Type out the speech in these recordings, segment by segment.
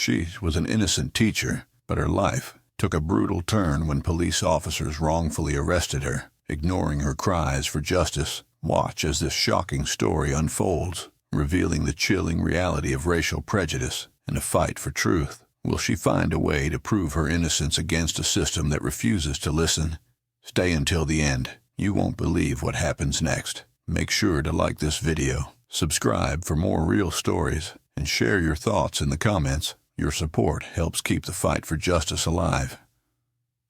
She was an innocent teacher, but her life took a brutal turn when police officers wrongfully arrested her, ignoring her cries for justice. Watch as this shocking story unfolds, revealing the chilling reality of racial prejudice and a fight for truth. Will she find a way to prove her innocence against a system that refuses to listen? Stay until the end. You won't believe what happens next. Make sure to like this video, subscribe for more real stories, and share your thoughts in the comments. Your support helps keep the fight for justice alive.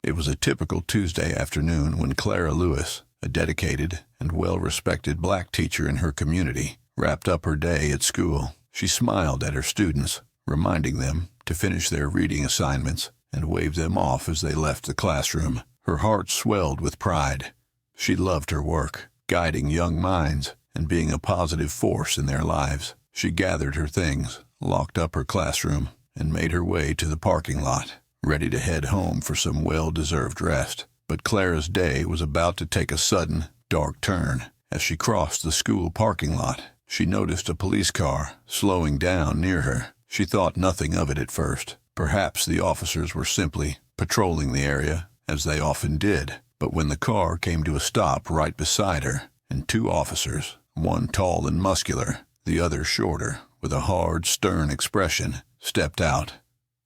It was a typical Tuesday afternoon when Clara Lewis, a dedicated and well-respected black teacher in her community, wrapped up her day at school. She smiled at her students, reminding them to finish their reading assignments, and waved them off as they left the classroom. Her heart swelled with pride. She loved her work, guiding young minds and being a positive force in their lives. She gathered her things, locked up her classroom, and made her way to the parking lot, ready to head home for some well-deserved rest. But Clara's day was about to take a sudden, dark turn. As she crossed the school parking lot, she noticed a police car slowing down near her. She thought nothing of it at first. Perhaps the officers were simply patrolling the area, as they often did. But when the car came to a stop right beside her, and two officers, one tall and muscular, the other shorter, with a hard, stern expression, stepped out,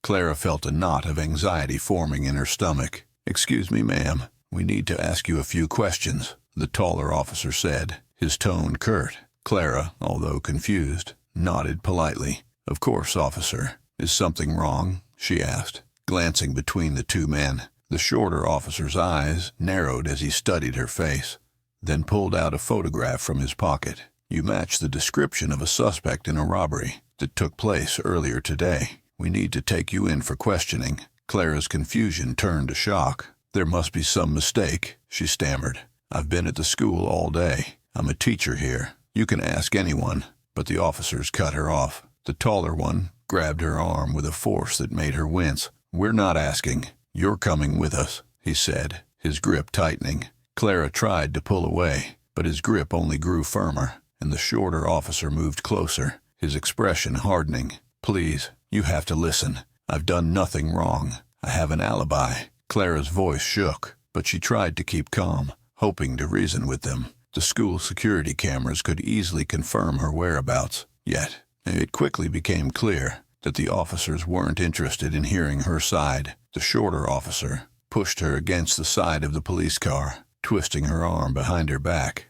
Clara felt a knot of anxiety forming in her stomach. "Excuse me, ma'am, we need to ask you a few questions," the taller officer said, his tone curt. Clara, although confused, nodded politely. "Of course, officer. Is something wrong?" she asked, glancing between the two men. The shorter officer's eyes narrowed as he studied her face, then pulled out a photograph from his pocket. "You match the description of a suspect in a robbery that took place earlier today. We need to take you in for questioning." Clara's confusion turned to shock. "There must be some mistake," she stammered. "I've been at the school all day. I'm a teacher here. You can ask anyone." But the officers cut her off. The taller one grabbed her arm with a force that made her wince. "We're not asking. You're coming with us," he said, his grip tightening. Clara tried to pull away, but his grip only grew firmer, and the shorter officer moved closer, his expression hardening. "Please, you have to listen. I've done nothing wrong. I have an alibi." Clara's voice shook, but she tried to keep calm, hoping to reason with them. The school security cameras could easily confirm her whereabouts. Yet, it quickly became clear that the officers weren't interested in hearing her side. The shorter officer pushed her against the side of the police car, twisting her arm behind her back.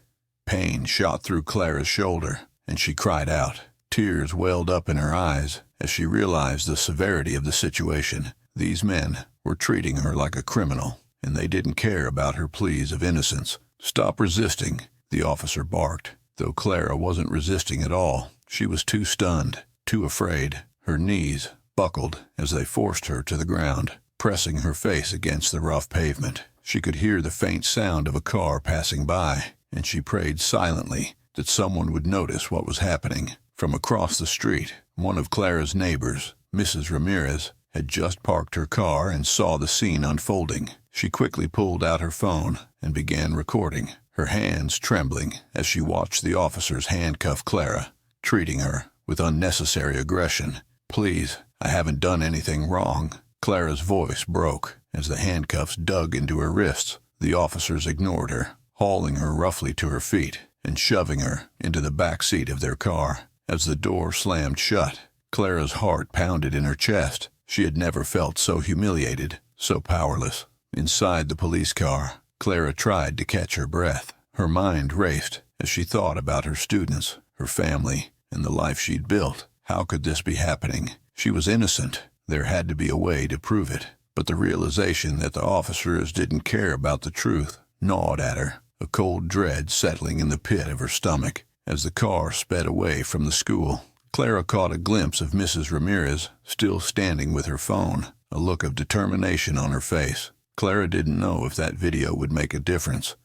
Pain shot through Clara's shoulder, and she cried out. Tears welled up in her eyes as she realized the severity of the situation. These men were treating her like a criminal, and they didn't care about her pleas of innocence. "Stop resisting," the officer barked, though Clara wasn't resisting at all. She was too stunned, too afraid. Her knees buckled as they forced her to the ground, pressing her face against the rough pavement. She could hear the faint sound of a car passing by, and she prayed silently that someone would notice what was happening. From across the street, one of Clara's neighbors, Mrs. Ramirez, had just parked her car and saw the scene unfolding. She quickly pulled out her phone and began recording, her hands trembling as she watched the officers handcuff Clara, treating her with unnecessary aggression. "Please, I haven't done anything wrong." Clara's voice broke as the handcuffs dug into her wrists. The officers ignored her, hauling her roughly to her feet and shoving her into the back seat of their car. As the door slammed shut, Clara's heart pounded in her chest. She had never felt so humiliated, so powerless. Inside the police car, Clara tried to catch her breath. Her mind raced as she thought about her students, her family, and the life she'd built. How could this be happening? She was innocent. There had to be a way to prove it. But the realization that the officers didn't care about the truth gnawed at her, a cold dread settling in the pit of her stomach. As the car sped away from the school, Clara caught a glimpse of Mrs. Ramirez, still standing with her phone, a look of determination on her face. Clara didn't know if that video would make a difference,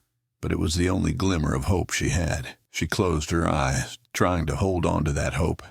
but it was the only glimmer of hope she had. She closed her eyes, trying to hold on to that hope,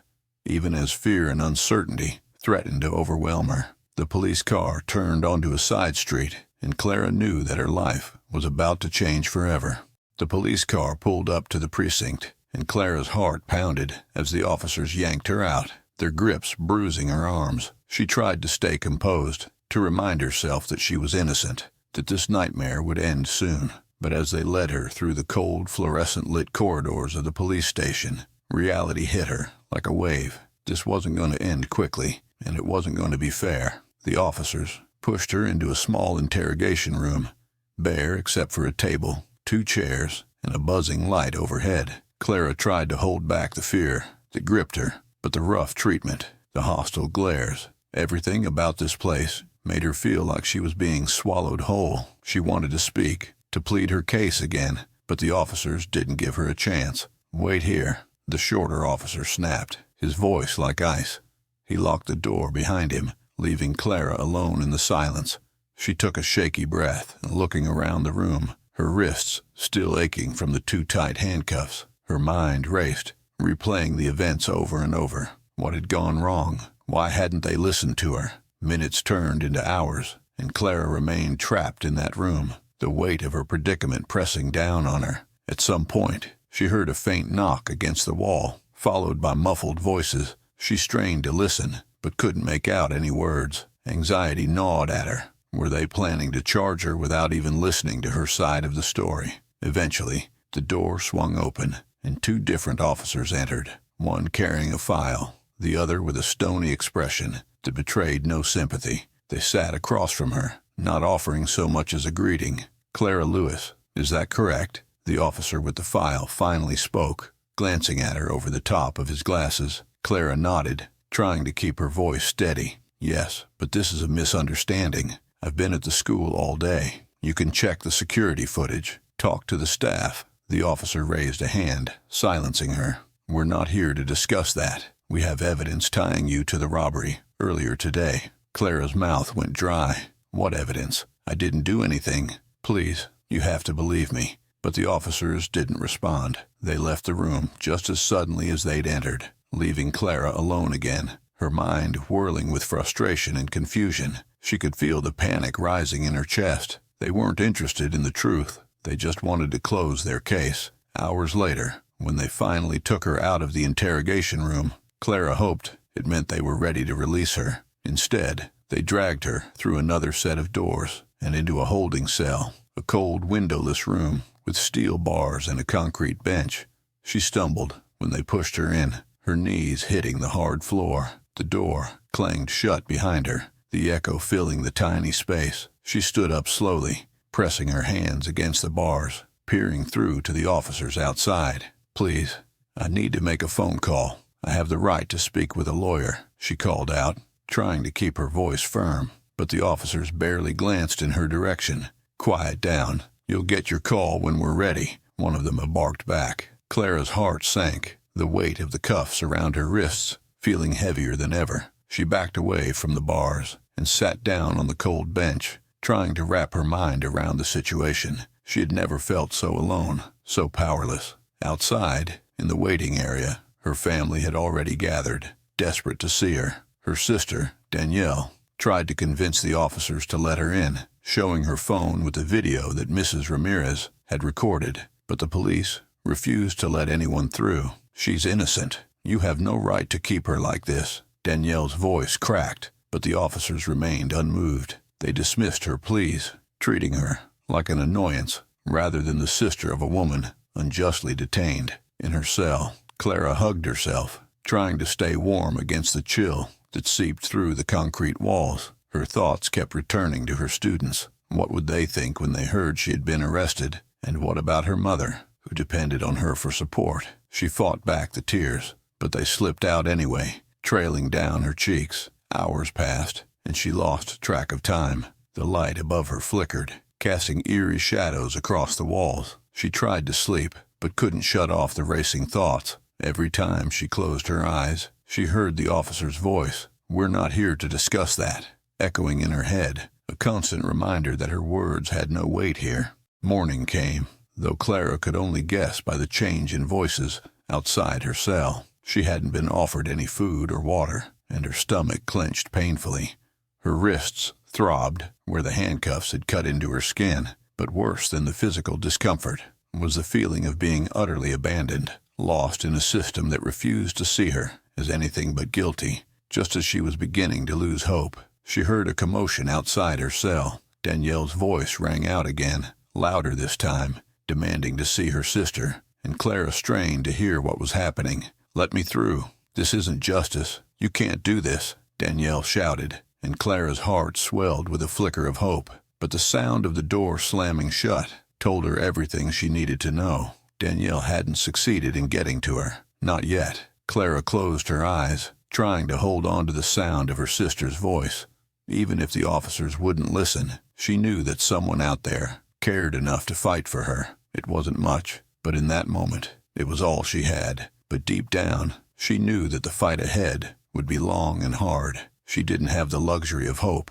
even as fear and uncertainty threatened to overwhelm her. The police car turned onto a side street, and Clara knew that her life was about to change forever. The police car pulled up to the precinct, and Clara's heart pounded as the officers yanked her out, their grips bruising her arms. She tried to stay composed, to remind herself that she was innocent, that this nightmare would end soon. But as they led her through the cold, fluorescent-lit corridors of the police station, reality hit her like a wave. This wasn't going to end quickly, and it wasn't going to be fair. The officers pushed her into a small interrogation room, bare except for a table, 2 chairs, and a buzzing light overhead. Clara tried to hold back the fear that gripped her, but the rough treatment, the hostile glares, everything about this place made her feel like she was being swallowed whole. She wanted to speak, to plead her case again, but the officers didn't give her a chance. "Wait here," the shorter officer snapped, his voice like ice. He locked the door behind him, leaving Clara alone in the silence. She took a shaky breath, looking around the room, her wrists still aching from the too tight handcuffs. Her mind raced, replaying the events over and over. What had gone wrong? Why hadn't they listened to her? Minutes turned into hours, and Clara remained trapped in that room, the weight of her predicament pressing down on her. At some point, she heard a faint knock against the wall, followed by muffled voices. She strained to listen, but couldn't make out any words. Anxiety gnawed at her. Were they planning to charge her without even listening to her side of the story? Eventually, the door swung open, and 2 different officers entered, one carrying a file, the other with a stony expression that betrayed no sympathy. They sat across from her, not offering so much as a greeting. "Clara Lewis, is that correct?" The officer with the file finally spoke, glancing at her over the top of his glasses. Clara nodded, trying to keep her voice steady. "Yes, but this is a misunderstanding. I've been at the school all day. You can check the security footage. Talk to the staff." The officer raised a hand, silencing her. "We're not here to discuss that. We have evidence tying you to the robbery earlier today." Clara's mouth went dry. "What evidence? I didn't do anything. Please, you have to believe me." But the officers didn't respond. They left the room just as suddenly as they'd entered, leaving Clara alone again, her mind whirling with frustration and confusion. She could feel the panic rising in her chest. They weren't interested in the truth. They just wanted to close their case. Hours later, when they finally took her out of the interrogation room, Clara hoped it meant they were ready to release her. Instead, they dragged her through another set of doors and into a holding cell, a cold, windowless room with steel bars and a concrete bench. She stumbled when they pushed her in, her knees hitting the hard floor. The door clanged shut behind her, the echo filling the tiny space. She stood up slowly, pressing her hands against the bars, peering through to the officers outside. "Please, I need to make a phone call. I have the right to speak with a lawyer," she called out, trying to keep her voice firm. But the officers barely glanced in her direction. "Quiet down. You'll get your call when we're ready," one of them barked back. Clara's heart sank, the weight of the cuffs around her wrists feeling heavier than ever. She backed away from the bars and sat down on the cold bench, trying to wrap her mind around the situation. She had never felt so alone, so powerless. Outside, in the waiting area, her family had already gathered, desperate to see her. Her sister, Danielle, tried to convince the officers to let her in, showing her phone with the video that Mrs. Ramirez had recorded. But the police refused to let anyone through. "She's innocent. You have no right to keep her like this." Danielle's voice cracked, but the officers remained unmoved. They dismissed her pleas, treating her like an annoyance rather than the sister of a woman unjustly detained. In her cell, Clara hugged herself, trying to stay warm against the chill that seeped through the concrete walls. Her thoughts kept returning to her students. What would they think when they heard she had been arrested? And what about her mother, who depended on her for support? She fought back the tears, but they slipped out anyway, trailing down her cheeks. Hours passed, and she lost track of time. The light above her flickered, casting eerie shadows across the walls. She tried to sleep, but couldn't shut off the racing thoughts. Every time she closed her eyes, she heard the officer's voice. "We're not here to discuss that," echoing in her head, a constant reminder that her words had no weight here. Morning came, though Clara could only guess by the change in voices outside her cell. She hadn't been offered any food or water, and her stomach clenched painfully. Her wrists throbbed where the handcuffs had cut into her skin, but worse than the physical discomfort was the feeling of being utterly abandoned, lost in a system that refused to see her as anything but guilty. Just as she was beginning to lose hope, she heard a commotion outside her cell. Danielle's voice rang out again, louder this time, demanding to see her sister, and Clara strained to hear what was happening. "Let me through. This isn't justice. You can't do this," Danielle shouted, and Clara's heart swelled with a flicker of hope. But the sound of the door slamming shut told her everything she needed to know. Danielle hadn't succeeded in getting to her. Not yet. Clara closed her eyes, trying to hold on to the sound of her sister's voice. Even if the officers wouldn't listen, she knew that someone out there cared enough to fight for her. It wasn't much, but in that moment, it was all she had. But deep down, she knew that the fight ahead would be long and hard. She didn't have the luxury of hope.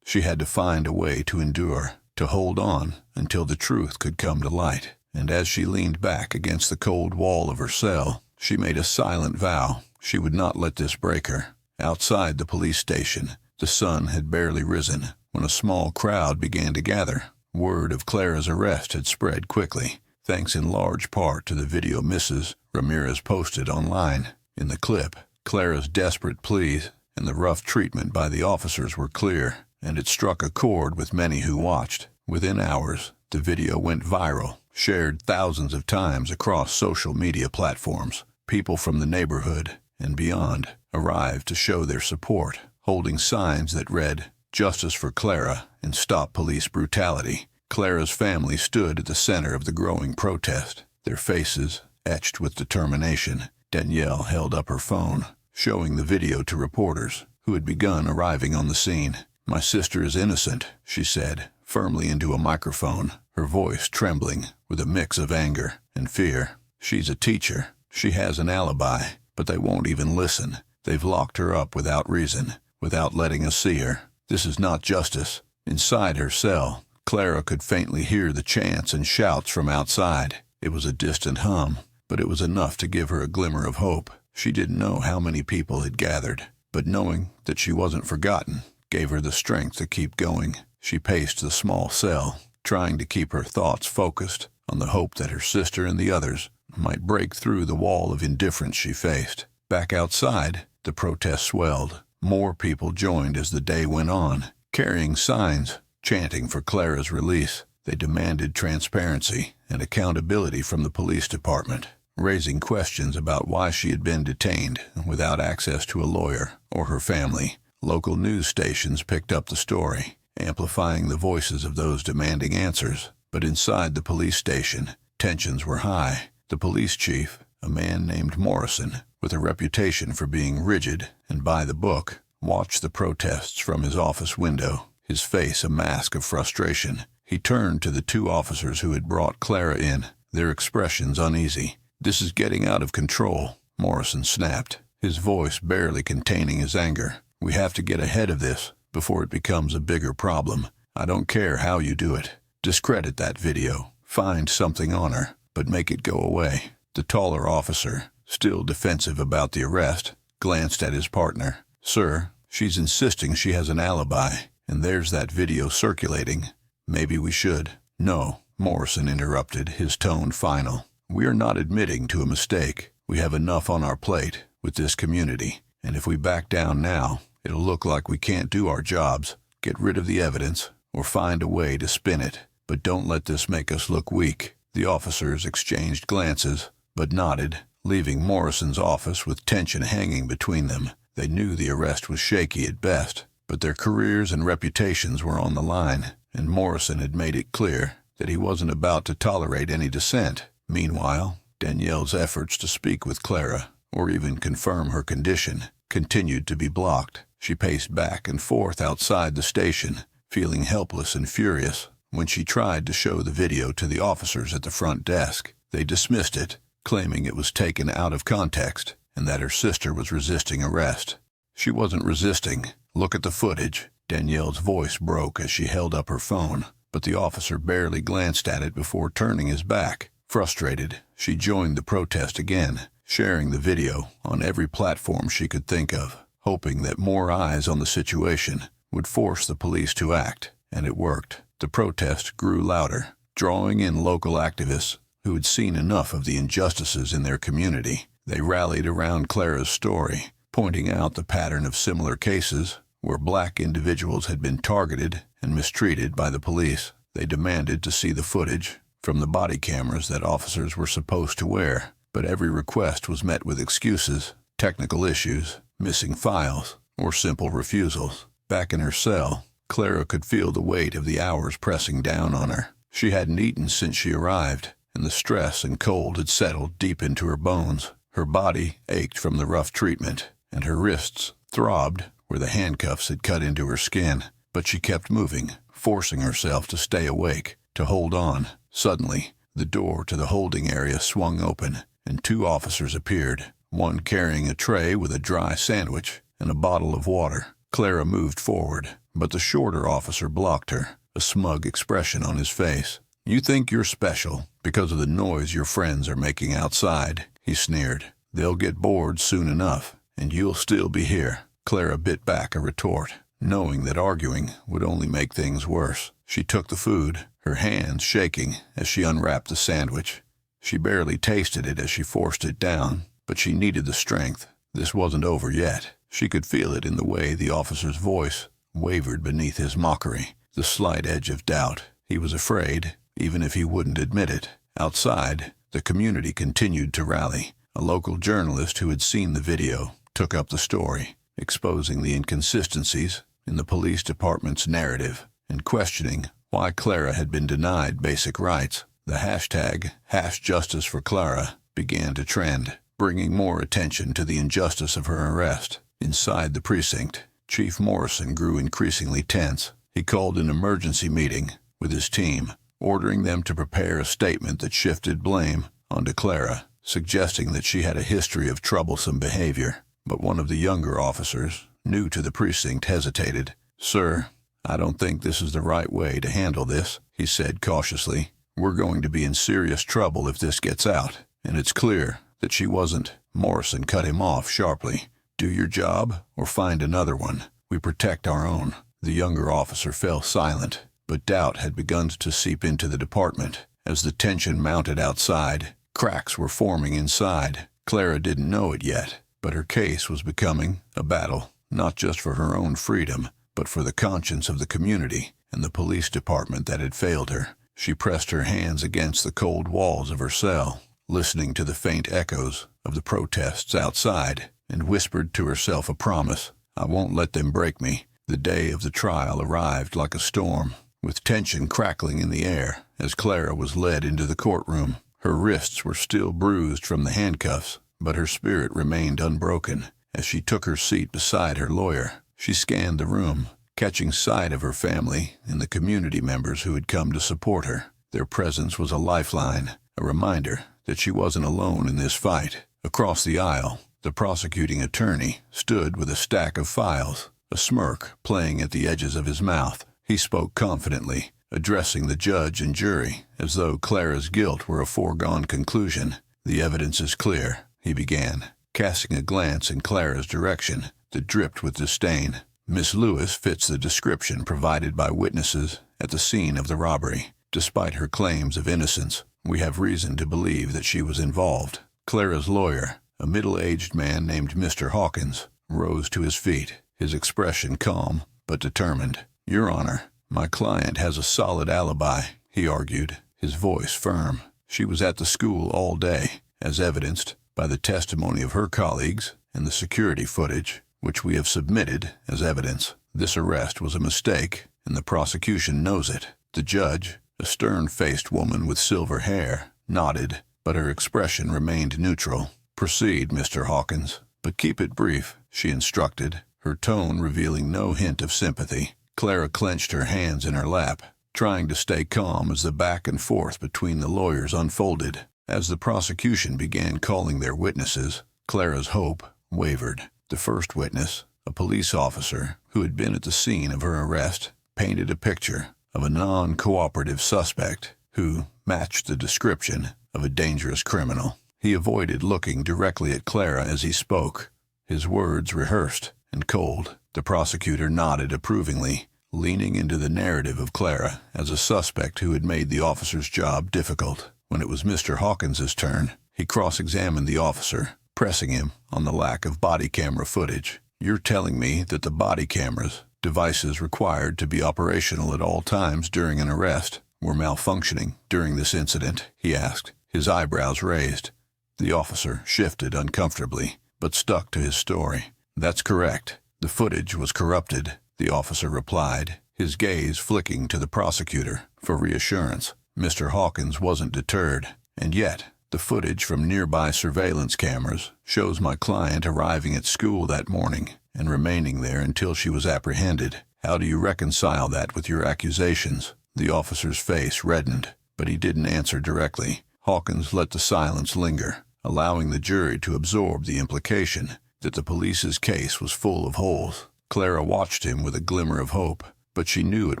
She had to find a way to endure, to hold on until the truth could come to light. And as she leaned back against the cold wall of her cell, she made a silent vow she would not let this break her. Outside the police station, the sun had barely risen when a small crowd began to gather. Word of Clara's arrest had spread quickly, thanks in large part to the video Mrs. Ramirez posted online. In the clip, Clara's desperate pleas and the rough treatment by the officers were clear, and it struck a chord with many who watched. Within hours, the video went viral, shared thousands of times across social media platforms. People from the neighborhood and beyond arrived to show their support, holding signs that read, "Justice for Clara and Stop Police Brutality." Clara's family stood at the center of the growing protest, their faces etched with determination. Danielle held up her phone, showing the video to reporters who had begun arriving on the scene. "My sister is innocent," she said, firmly into a microphone, her voice trembling with a mix of anger and fear. "She's a teacher. She has an alibi, but they won't even listen. They've locked her up without reason, without letting us see her. This is not justice." Inside her cell, Clara could faintly hear the chants and shouts from outside. It was a distant hum, but it was enough to give her a glimmer of hope. She didn't know how many people had gathered, but knowing that she wasn't forgotten gave her the strength to keep going. She paced the small cell, trying to keep her thoughts focused on the hope that her sister and the others might break through the wall of indifference she faced. Back outside, the protest swelled. More people joined as the day went on, carrying signs, chanting for Clara's release. They demanded transparency and accountability from the police department, raising questions about why she had been detained without access to a lawyer or her family. Local news stations picked up the story, amplifying the voices of those demanding answers. But inside the police station, tensions were high. The police chief, a man named Morrison, with a reputation for being rigid and by the book, watched the protests from his office window, his face a mask of frustration. He turned to the two officers who had brought Clara in, their expressions uneasy. "This is getting out of control," Morrison snapped, his voice barely containing his anger. "We have to get ahead of this before it becomes a bigger problem. I don't care how you do it. Discredit that video. Find something on her, but make it go away." The taller officer, still defensive about the arrest, glanced at his partner. "Sir, she's insisting she has an alibi, and there's that video circulating. Maybe we should—" "No," Morrison interrupted, his tone final. "We are not admitting to a mistake. We have enough on our plate with this community, and if we back down now, it'll look like we can't do our jobs. Get rid of the evidence, or find a way to spin it. But don't let this make us look weak." The officers exchanged glances, but nodded, leaving Morrison's office with tension hanging between them. They knew the arrest was shaky at best, but their careers and reputations were on the line, and Morrison had made it clear that he wasn't about to tolerate any dissent. Meanwhile, Danielle's efforts to speak with Clara, or even confirm her condition, continued to be blocked. She paced back and forth outside the station, feeling helpless and furious. When she tried to show the video to the officers at the front desk, they dismissed it, claiming it was taken out of context and that her sister was resisting arrest. "She wasn't resisting. Look at the footage." Danielle's voice broke as she held up her phone, but the officer barely glanced at it before turning his back. Frustrated, she joined the protest again, sharing the video on every platform she could think of, hoping that more eyes on the situation would force the police to act, and it worked. The protest grew louder, drawing in local activists who had seen enough of the injustices in their community. They rallied around Clara's story, pointing out the pattern of similar cases where black individuals had been targeted and mistreated by the police. They demanded to see the footage from the body cameras that officers were supposed to wear, but every request was met with excuses, technical issues, missing files, or simple refusals. Back in her cell, Clara could feel the weight of the hours pressing down on her. She hadn't eaten since she arrived, and the stress and cold had settled deep into her bones. Her body ached from the rough treatment, and her wrists throbbed where the handcuffs had cut into her skin. But she kept moving, forcing herself to stay awake, to hold on. Suddenly, the door to the holding area swung open, and 2 officers appeared, one carrying a tray with a dry sandwich and a bottle of water. Clara moved forward, but the shorter officer blocked her, a smug expression on his face. "You think you're special because of the noise your friends are making outside," he sneered. "They'll get bored soon enough, and you'll still be here." Clara bit back a retort, knowing that arguing would only make things worse. She took the food, her hands shaking as she unwrapped the sandwich. She barely tasted it as she forced it down, but she needed the strength. This wasn't over yet. She could feel it in the way the officer's voice wavered beneath his mockery, the slight edge of doubt. He was afraid, even if he wouldn't admit it. Outside, the community continued to rally. A local journalist who had seen the video took up the story, exposing the inconsistencies in the police department's narrative and questioning why Clara had been denied basic rights. The hashtag #JusticeForClara began to trend, bringing more attention to the injustice of her arrest. Inside the precinct, Chief Morrison grew increasingly tense. He called an emergency meeting with his team, ordering them to prepare a statement that shifted blame onto Clara, suggesting that she had a history of troublesome behavior. But one of the younger officers, new to the precinct, hesitated. "Sir, I don't think this is the right way to handle this," he said cautiously. "We're going to be in serious trouble if this gets out, and it's clear that she wasn't." Morrison cut him off sharply. "Do your job or find another one. We protect our own." The younger officer fell silent, but doubt had begun to seep into the department. As the tension mounted outside, cracks were forming inside. Clara didn't know it yet, but her case was becoming a battle, not just for her own freedom, but for the conscience of the community and the police department that had failed her. She pressed her hands against the cold walls of her cell, listening to the faint echoes of the protests outside, and whispered to herself a promise: "I won't let them break me." The day of the trial arrived like a storm, with tension crackling in the air as Clara was led into the courtroom. Her wrists were still bruised from the handcuffs, but her spirit remained unbroken. As she took her seat beside her lawyer, she scanned the room, catching sight of her family and the community members who had come to support her. Their presence was a lifeline, a reminder that she wasn't alone in this fight. Across the aisle, the prosecuting attorney stood with a stack of files, a smirk playing at the edges of his mouth. He spoke confidently, addressing the judge and jury as though Clara's guilt were a foregone conclusion. "The evidence is clear," he began, casting a glance in Clara's direction that dripped with disdain. "Miss Lewis fits the description provided by witnesses at the scene of the robbery. Despite her claims of innocence, we have reason to believe that she was involved." Clara's lawyer, a middle-aged man named Mr. Hawkins, rose to his feet, his expression calm but determined. "Your Honor, my client has a solid alibi," he argued, his voice firm. "She was at the school all day, as evidenced by the testimony of her colleagues and the security footage, which we have submitted as evidence. This arrest was a mistake, and the prosecution knows it." The judge, a stern-faced woman with silver hair, nodded, but her expression remained neutral. "Proceed, Mr. Hawkins, but keep it brief," she instructed, her tone revealing no hint of sympathy. Clara clenched her hands in her lap, trying to stay calm as the back and forth between the lawyers unfolded. As the prosecution began calling their witnesses, Clara's hope wavered. The first witness, a police officer who had been at the scene of her arrest, painted a picture of a non-cooperative suspect who matched the description of a dangerous criminal. He avoided looking directly at Clara as he spoke, his words rehearsed and cold. The prosecutor nodded approvingly, leaning into the narrative of Clara as a suspect who had made the officer's job difficult. When it was Mr. Hawkins's turn, he cross-examined the officer, pressing him on the lack of body camera footage. "You're telling me that the body cameras, devices required to be operational at all times during an arrest, were malfunctioning during this incident?" he asked, his eyebrows raised. The officer shifted uncomfortably, but stuck to his story. "That's correct. The footage was corrupted," the officer replied, his gaze flicking to the prosecutor for reassurance. Mr. Hawkins wasn't deterred, and yet the footage from nearby surveillance cameras shows my client arriving at school that morning and remaining there until she was apprehended. How do you reconcile that with your accusations? The officer's face reddened, but he didn't answer directly. Hawkins let the silence linger, allowing the jury to absorb the implication that the police's case was full of holes. Clara watched him with a glimmer of hope, but she knew it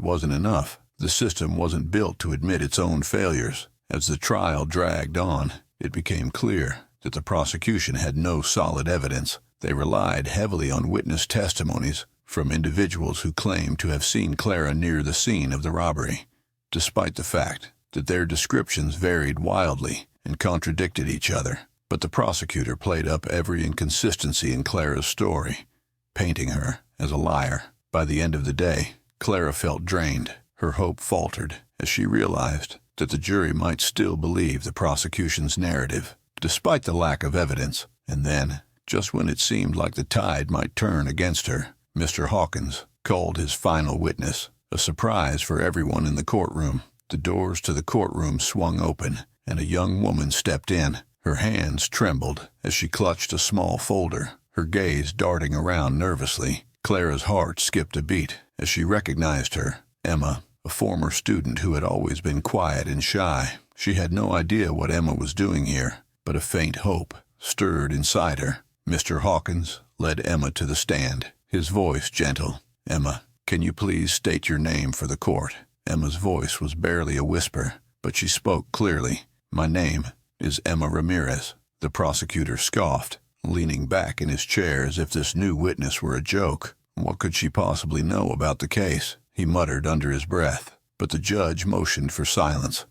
wasn't enough. The system wasn't built to admit its own failures. As the trial dragged on, it became clear that the prosecution had no solid evidence. They relied heavily on witness testimonies from individuals who claimed to have seen Clara near the scene of the robbery, despite the fact that their descriptions varied wildly and contradicted each other. But the prosecutor played up every inconsistency in Clara's story, painting her as a liar. By the end of the day, Clara felt drained. Her hope faltered as she realized that the jury might still believe the prosecution's narrative, despite the lack of evidence. And then, just when it seemed like the tide might turn against her, Mr. Hawkins called his final witness, a surprise for everyone in the courtroom. The doors to the courtroom swung open, and a young woman stepped in. Her hands trembled as she clutched a small folder, her gaze darting around nervously. Clara's heart skipped a beat as she recognized her, Emma, a former student who had always been quiet and shy. She had no idea what Emma was doing here, but a faint hope stirred inside her. Mr. Hawkins led Emma to the stand, his voice gentle. "Emma, can you please state your name for the court?" Emma's voice was barely a whisper, but she spoke clearly. "My name is Emma Ramirez." The prosecutor scoffed, leaning back in his chair as if this new witness were a joke. What could she possibly know about the case? He muttered under his breath, but the judge motioned for silence.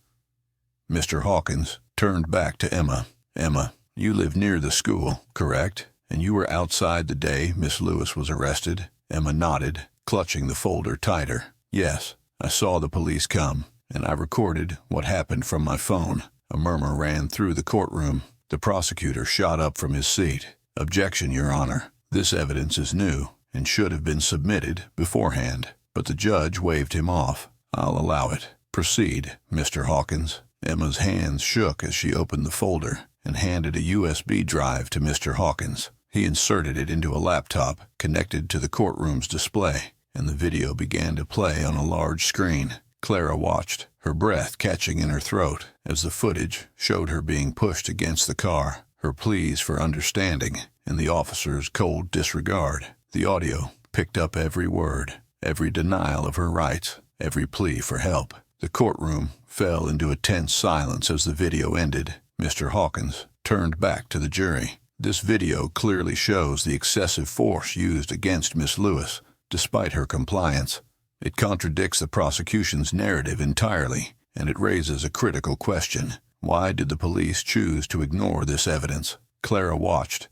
Mr. Hawkins turned back to Emma. "Emma, you live near the school, correct? And you were outside the day Miss Lewis was arrested?" Emma nodded, clutching the folder tighter. "Yes, I saw the police come, and I recorded what happened from my phone." A murmur ran through the courtroom. The prosecutor shot up from his seat. "Objection, Your Honor. This evidence is new and should have been submitted beforehand." But the judge waved him off. "I'll allow it. Proceed, Mr. Hawkins." Emma's hands shook as she opened the folder and handed a USB drive to Mr. Hawkins. He inserted it into a laptop connected to the courtroom's display, and the video began to play on a large screen. Clara watched, her breath catching in her throat as the footage showed her being pushed against the car, her pleas for understanding, and the officer's cold disregard. The audio picked up every word, every denial of her rights, every plea for help. The courtroom fell into a tense silence as the video ended. Mr. Hawkins turned back to the jury. "This video clearly shows the excessive force used against Miss Lewis, despite her compliance. It contradicts the prosecution's narrative entirely, and it raises a critical question. Why did the police choose to ignore this evidence?" Clara watched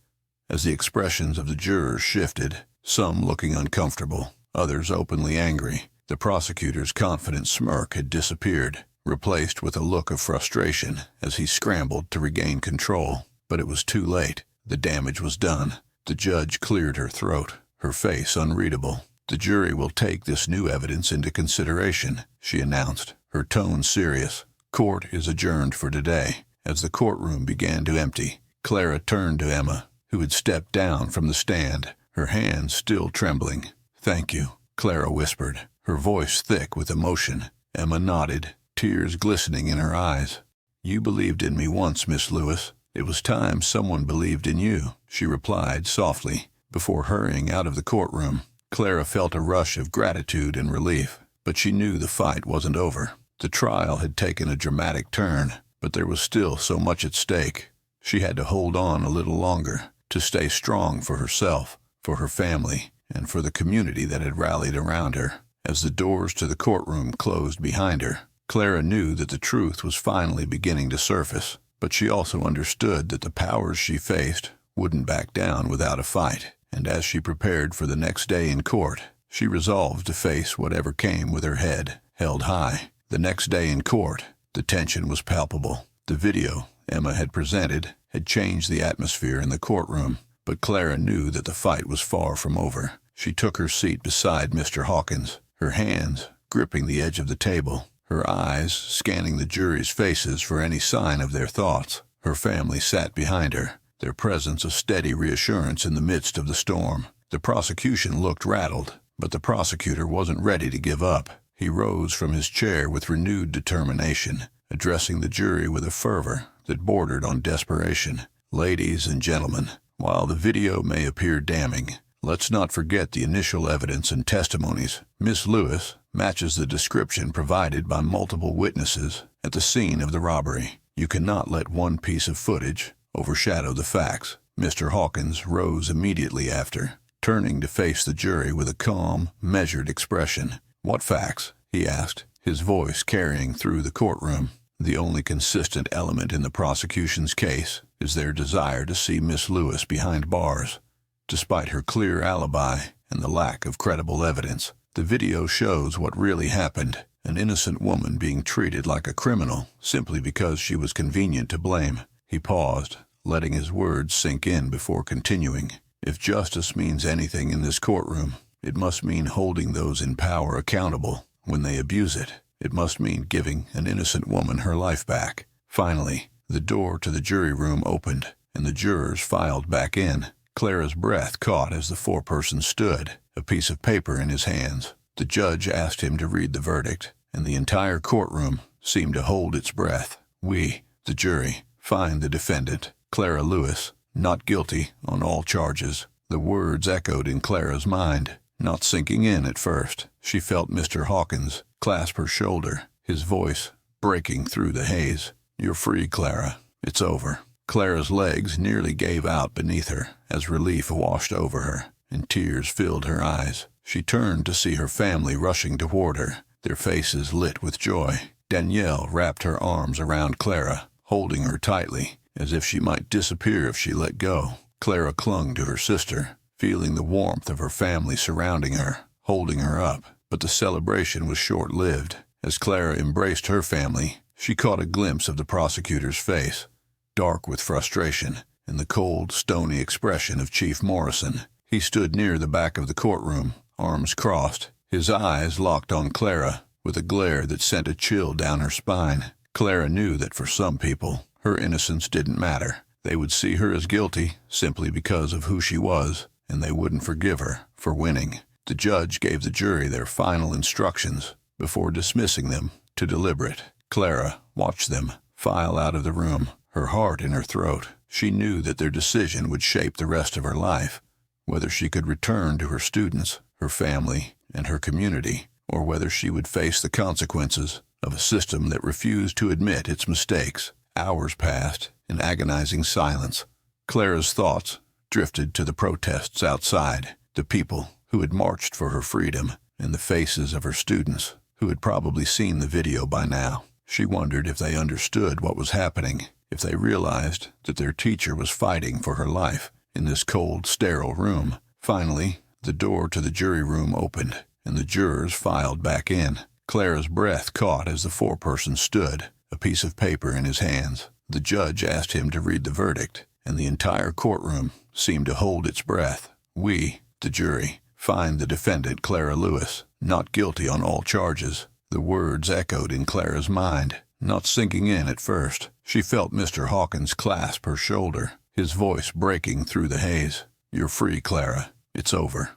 as the expressions of the jurors shifted, some looking uncomfortable, others openly angry. The prosecutor's confident smirk had disappeared, replaced with a look of frustration as he scrambled to regain control. But it was too late. The damage was done. The judge cleared her throat, her face unreadable. "The jury will take this new evidence into consideration," she announced, her tone serious. "Court is adjourned for today." As the courtroom began to empty, Clara turned to Emma, who had stepped down from the stand, her hands still trembling. "Thank you," Clara whispered, her voice thick with emotion. Emma nodded, tears glistening in her eyes. "You believed in me once, Miss Lewis. It was time someone believed in you," she replied softly, before hurrying out of the courtroom. Clara felt a rush of gratitude and relief, but she knew the fight wasn't over. The trial had taken a dramatic turn, but there was still so much at stake. She had to hold on a little longer, to stay strong for herself, for her family, and for the community that had rallied around her. As the doors to the courtroom closed behind her, Clara knew that the truth was finally beginning to surface, but she also understood that the powers she faced wouldn't back down without a fight, and as she prepared for the next day in court, she resolved to face whatever came with her head held high. The next day in court, the tension was palpable. The video Emma had presented had changed the atmosphere in the courtroom, but Clara knew that the fight was far from over. She took her seat beside Mr. Hawkins, her hands gripping the edge of the table, her eyes scanning the jury's faces for any sign of their thoughts. Her family sat behind her, their presence a steady reassurance in the midst of the storm. The prosecution looked rattled, but the prosecutor wasn't ready to give up. He rose from his chair with renewed determination, addressing the jury with a fervor that bordered on desperation. Ladies and gentlemen, while the video may appear damning, let's not forget the initial evidence and testimonies. Miss Lewis matches the description provided by multiple witnesses at the scene of the robbery. You cannot let one piece of footage overshadow the facts. Mr. Hawkins rose immediately after, turning to face the jury with a calm, measured expression. "What facts?" he asked, his voice carrying through the courtroom. "The only consistent element in the prosecution's case is their desire to see Miss Lewis behind bars, despite her clear alibi and the lack of credible evidence. The video shows what really happened, an innocent woman being treated like a criminal simply because she was convenient to blame." He paused, letting his words sink in before continuing. "If justice means anything in this courtroom, it must mean holding those in power accountable when they abuse it. It must mean giving an innocent woman her life back." Finally, the door to the jury room opened, and the jurors filed back in. Clara's breath caught as the foreperson stood, a piece of paper in his hands. The judge asked him to read the verdict, and the entire courtroom seemed to hold its breath. "We, the jury, find the defendant, Clara Lewis, not guilty on all charges." The words echoed in Clara's mind, not sinking in at first. She felt Mr. Hawkins clasp her shoulder, his voice breaking through the haze. "You're free, Clara. It's over." Clara's legs nearly gave out beneath her as relief washed over her, and tears filled her eyes. She turned to see her family rushing toward her, their faces lit with joy. Danielle wrapped her arms around Clara, holding her tightly, as if she might disappear if she let go. Clara clung to her sister, feeling the warmth of her family surrounding her, holding her up. But the celebration was short-lived. As Clara embraced her family, she caught a glimpse of the prosecutor's face, dark with frustration, and the cold, stony expression of Chief Morrison. He stood near the back of the courtroom, arms crossed, his eyes locked on Clara with a glare that sent a chill down her spine. Clara knew that for some people, her innocence didn't matter. They would see her as guilty simply because of who she was, and they wouldn't forgive her for winning. The judge gave the jury their final instructions before dismissing them to deliberate. Clara watched them file out of the room, her heart in her throat. She knew that their decision would shape the rest of her life, whether she could return to her students, her family, and her community, or whether she would face the consequences of a system that refused to admit its mistakes. Hours passed in agonizing silence. Clara's thoughts drifted to the protests outside, the people who had marched for her freedom, and the faces of her students, who had probably seen the video by now. She wondered if they understood what was happening, if they realized that their teacher was fighting for her life in this cold, sterile room. Finally, the door to the jury room opened, and the jurors filed back in. Clara's breath caught as the foreperson stood, a piece of paper in his hands. The judge asked him to read the verdict, and the entire courtroom seemed to hold its breath. "We, the jury, find the defendant, Clara Lewis, not guilty on all charges." The words echoed in Clara's mind, not sinking in at first. She felt Mr. Hawkins clasp her shoulder, his voice breaking through the haze. "You're free, Clara. It's over."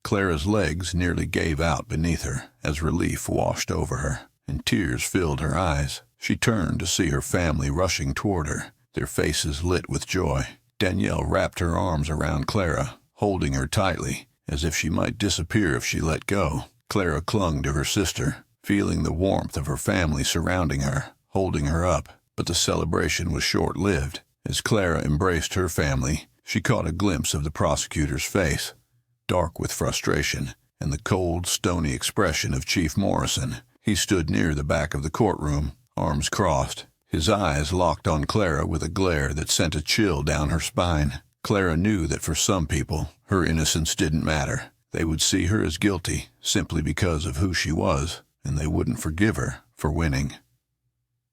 Clara's legs nearly gave out beneath her as relief washed over her, and tears filled her eyes. She turned to see her family rushing toward her, their faces lit with joy. Danielle wrapped her arms around Clara, holding her tightly, as if she might disappear if she let go. Clara clung to her sister, feeling the warmth of her family surrounding her, holding her up. But the celebration was short-lived. As Clara embraced her family, she caught a glimpse of the prosecutor's face, dark with frustration, and the cold, stony expression of Chief Morrison. He stood near the back of the courtroom, arms crossed, his eyes locked on Clara with a glare that sent a chill down her spine. Clara knew that for some people, her innocence didn't matter. They would see her as guilty simply because of who she was, and they wouldn't forgive her for winning.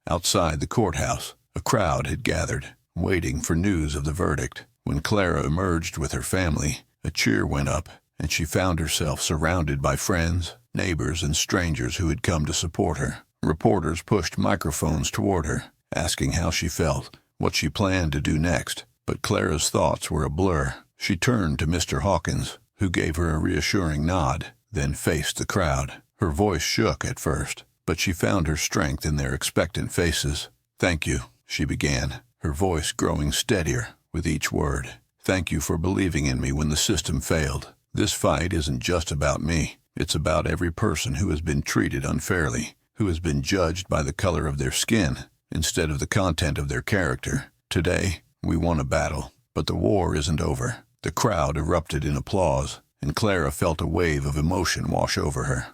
Outside the courthouse, a crowd had gathered, waiting for news of the verdict. When Clara emerged with her family, a cheer went up, and she found herself surrounded by friends, neighbors, and strangers who had come to support her. Reporters pushed microphones toward her, asking how she felt, what she planned to do next. But Clara's thoughts were a blur. She turned to Mr. Hawkins, who gave her a reassuring nod, then faced the crowd. Her voice shook at first, but she found her strength in their expectant faces. "Thank you," she began, her voice growing steadier with each word. "Thank you for believing in me when the system failed. This fight isn't just about me. It's about every person who has been treated unfairly, who has been judged by the color of their skin instead of the content of their character. Today, we won a battle, but the war isn't over." The crowd erupted in applause, and Clara felt a wave of emotion wash over her.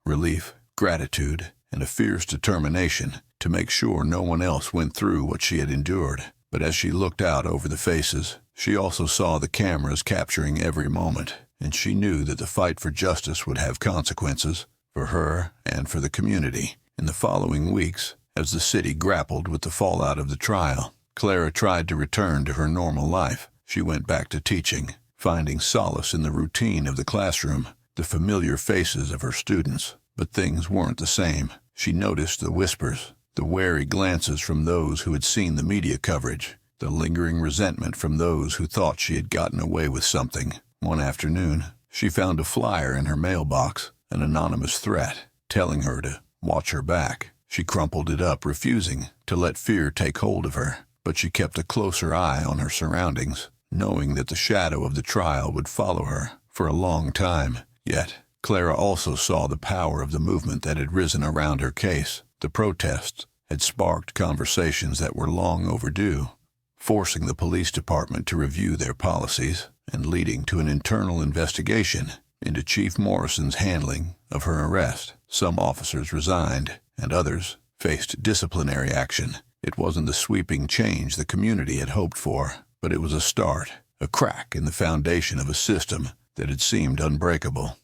Relief, gratitude, and a fierce determination to make sure no one else went through what she had endured. But as she looked out over the faces, she also saw the cameras capturing every moment, and she knew that the fight for justice would have consequences for her and for the community. In the following weeks, as the city grappled with the fallout of the trial, Clara tried to return to her normal life. She went back to teaching, finding solace in the routine of the classroom, the familiar faces of her students. But things weren't the same. She noticed the whispers, the wary glances from those who had seen the media coverage, the lingering resentment from those who thought she had gotten away with something. One afternoon, she found a flyer in her mailbox, an anonymous threat, telling her to watch her back. She crumpled it up, refusing to let fear take hold of her. But she kept a closer eye on her surroundings, knowing that the shadow of the trial would follow her for a long time. Yet, Clara also saw the power of the movement that had risen around her case. The protests had sparked conversations that were long overdue, forcing the police department to review their policies and leading to an internal investigation into Chief Morrison's handling of her arrest. Some officers resigned, and others faced disciplinary action. It wasn't the sweeping change the community had hoped for, but it was a start, a crack in the foundation of a system that had seemed unbreakable.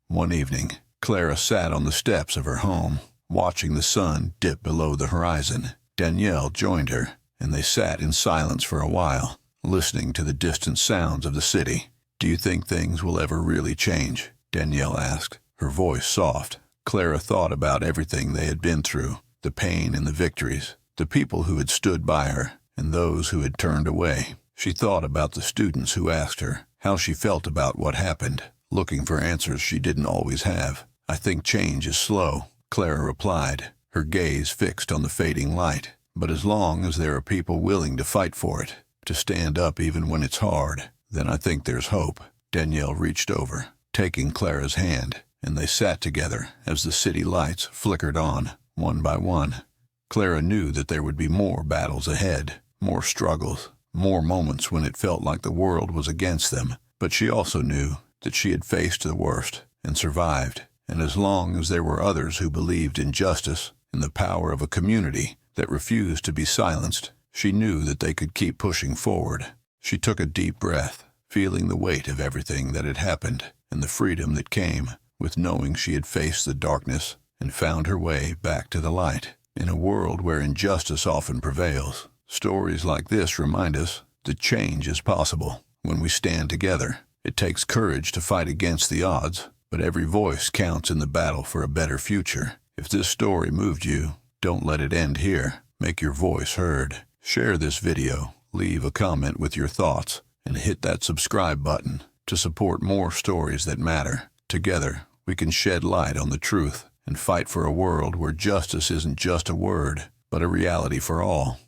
One evening, Clara sat on the steps of her home, watching the sun dip below the horizon. Danielle joined her, and they sat in silence for a while, listening to the distant sounds of the city. "Do you think things will ever really change?" Danielle asked, her voice soft. Clara thought about everything they had been through, the pain and the victories, the people who had stood by her, and those who had turned away. She thought about the students who asked her how she felt about what happened, looking for answers she didn't always have. "I think change is slow," Clara replied, her gaze fixed on the fading light. "But as long as there are people willing to fight for it, to stand up even when it's hard, then I think there's hope." Danielle reached over, taking Clara's hand, and they sat together as the city lights flickered on, one by one. Clara knew that there would be more battles ahead, more struggles, more moments when it felt like the world was against them. But she also knew that she had faced the worst and survived, and as long as there were others who believed in justice, in the power of a community that refused to be silenced, she knew that they could keep pushing forward. She took a deep breath, feeling the weight of everything that had happened and the freedom that came with knowing she had faced the darkness and found her way back to the light. In a world where injustice often prevails, stories like this remind us that change is possible when we stand together. It takes courage to fight against the odds, but every voice counts in the battle for a better future. If this story moved you, don't let it end here. Make your voice heard. Share this video, leave a comment with your thoughts, and hit that subscribe button to support more stories that matter. Together, we can shed light on the truth and fight for a world where justice isn't just a word, but a reality for all.